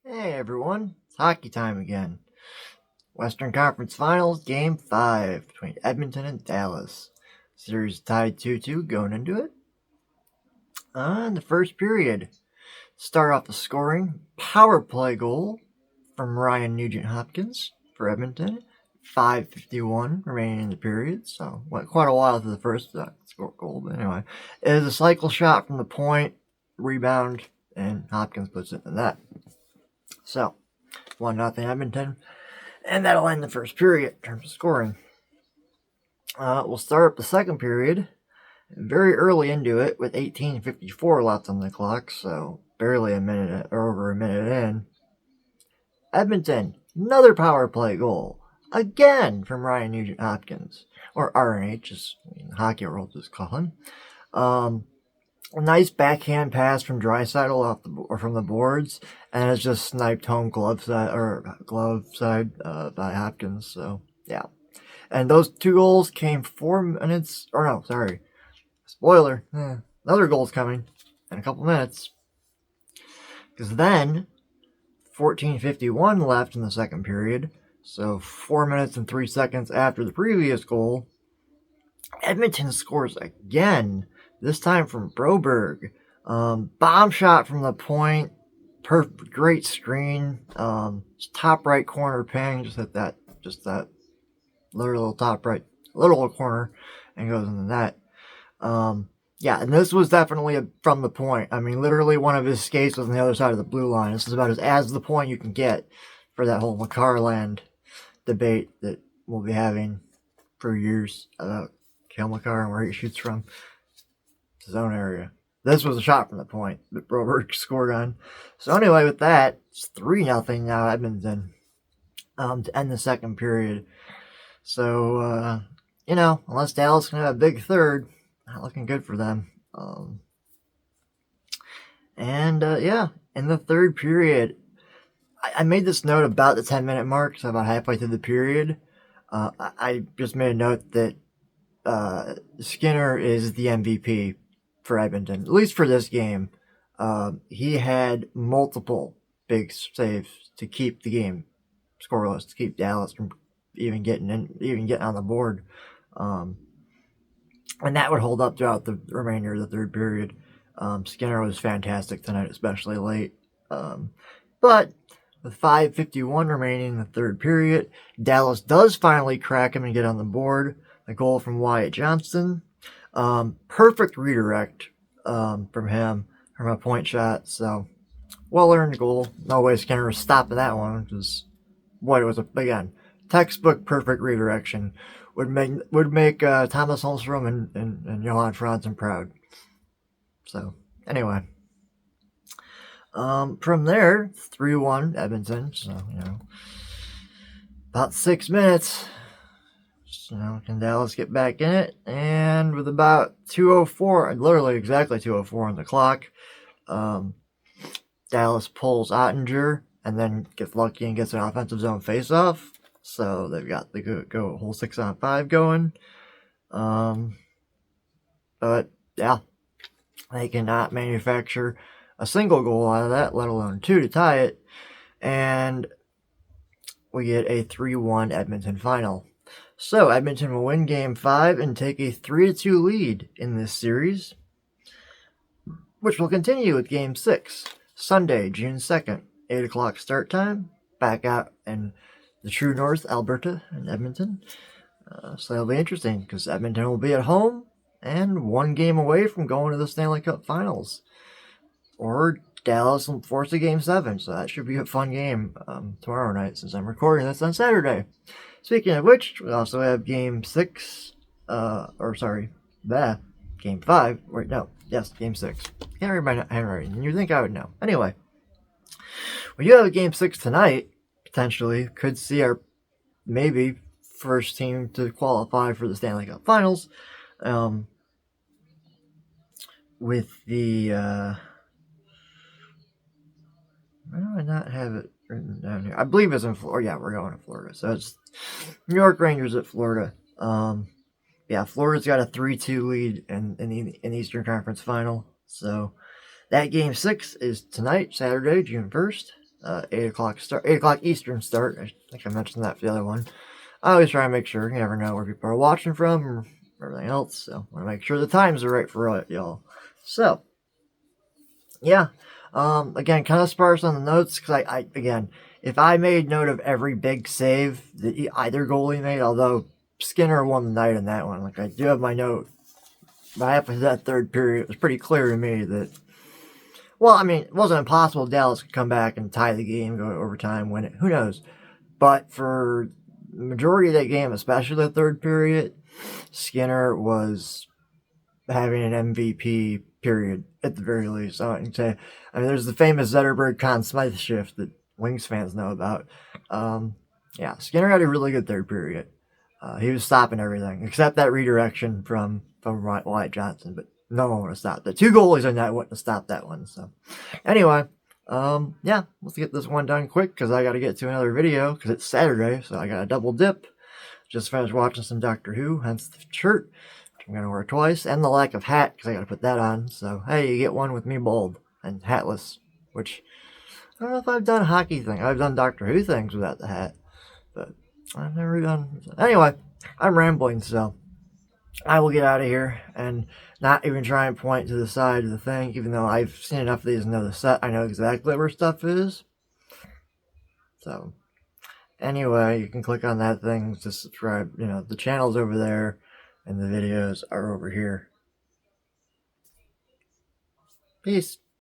Hey everyone, it's hockey time again. Western Conference Finals, Game 5 between Edmonton and Dallas. Series tied 2-2 going into it. In the first period, start off the scoring. Power play goal from Ryan Nugent-Hopkins for Edmonton. 5:51 remaining in the period, so went quite a while to the first score goal, but anyway. It is a cycle shot from the point, rebound, and Hopkins puts it in the net. So, 1-0 Edmonton. And that'll end the first period in terms of scoring. We'll start up the second period very early into it with 18:54 left on the clock, so barely a minute or over a minute in. Edmonton, another power play goal. Again from Ryan Nugent-Hopkins, or RNH, as the hockey world is calling. A nice backhand pass from Draisaitl from the boards, and it's just sniped home glove side by Hopkins. So yeah, and those two goals came 4 minutes. Or no, sorry, spoiler. Another goal's coming in a couple minutes, because then 14:51 left in the second period. So 4 minutes and 3 seconds after the previous goal, Edmonton scores again. This time from Broberg. Bomb shot from the point. Perfect, great screen. Top right corner ping. Just hit that little top right little corner and goes in the net. Yeah, and this was definitely from the point. I mean, literally one of his skates was on the other side of the blue line. This is about as the point you can get for that whole McCarland debate that we'll be having for years about Cale Makar and where he shoots from. His own area. This was a shot from the point that Broberg scored on. So anyway, with that, it's 3-0 now Edmonton to end the second period. So, unless Dallas can have a big third, not looking good for them. In the third period, I made this note about the 10-minute mark, so about halfway through the period. I just made a note that Skinner is the MVP for Edmonton, at least for this game. He had multiple big saves to keep the game scoreless, to keep Dallas from even getting on the board, and that would hold up throughout the remainder of the third period. Skinner was fantastic tonight, especially late. But with 5:51 remaining in the third period, Dallas does finally crack him and get on the board. A goal from Wyatt Johnston. Perfect redirect from him from a point shot. So, well-earned goal. No way Skinner was stopping that one. Because, boy, it was, again, textbook perfect redirection. Would make Thomas Holmstrom and Johan Franzen proud. So, anyway. From there, 3-1 Edmonton. So, about 6 minutes. Can Dallas get back in it? And with about 2:04, literally exactly 2:04 on the clock, Dallas pulls Ottinger and then gets lucky and gets an offensive zone faceoff. So they've got the go whole 6-on-5 going. But yeah, they cannot manufacture a single goal out of that, let alone two to tie it. And we get a 3-1 Edmonton final. So Edmonton will win Game 5 and take a 3-2 lead in this series, which will continue with Game 6, Sunday, June 2nd, 8 o'clock start time, back out in the true north, Alberta and Edmonton. So that'll be interesting because Edmonton will be at home and one game away from going to the Stanley Cup Finals. Or Dallas will force a Game 7, so that should be a fun game tomorrow night since I'm recording this on Saturday. Speaking of which, we also have Game 6, Game 5. Wait, no, yes, Game 6. Can't read my handwriting. You'd think I would know. Anyway, we do have a Game 6 tonight, potentially. Could see our maybe first team to qualify for the Stanley Cup Finals. With the... why do I not have it written down here? I believe it's in Florida. Yeah, we're going to Florida. So it's New York Rangers at Florida. Florida's got a 3-2 lead in the Eastern Conference Final. So that Game 6 is tonight, Saturday, June 1st. 8 o'clock start, 8 o'clock Eastern start. I think I mentioned that for the other one. I always try to make sure, you never know where people are watching from or everything else, so I want to make sure the times are right for y'all. So, yeah. Again, kind of sparse on the notes, because again, if I made note of every big save that either goalie made, although Skinner won the night in that one, like I do have my note, by after that third period, it was pretty clear to me that, well, I mean, it wasn't impossible Dallas could come back and tie the game, go to overtime, win it, who knows. But for the majority of that game, especially the third period, Skinner was having an MVP period at the very least. So I can say, I mean, there's the famous Zetterberg Conn Smythe shift that Wings fans know about. Yeah, Skinner had a really good third period. He was stopping everything except that redirection from Wyatt Johnson, but no one would have stopped it. 2 goalies in that wouldn't have stopped that one. So anyway, yeah, let's get this one done quick because I got to get to another video because it's Saturday, so I got a double dip. Just finished watching some Doctor Who, hence the shirt. I'm going to wear twice, and the lack of hat, because I got to put that on. So, hey, you get one with me bald and hatless, which, I don't know if I've done a hockey thing. I've done Doctor Who things without the hat, but I've never done. Anyway, I'm rambling, so I will get out of here and not even try and point to the side of the thing, even though I've seen enough of these to know the set. I know exactly where stuff is. So, anyway, you can click on that thing to subscribe. You know, the channel's over there, and the videos are over here. Peace.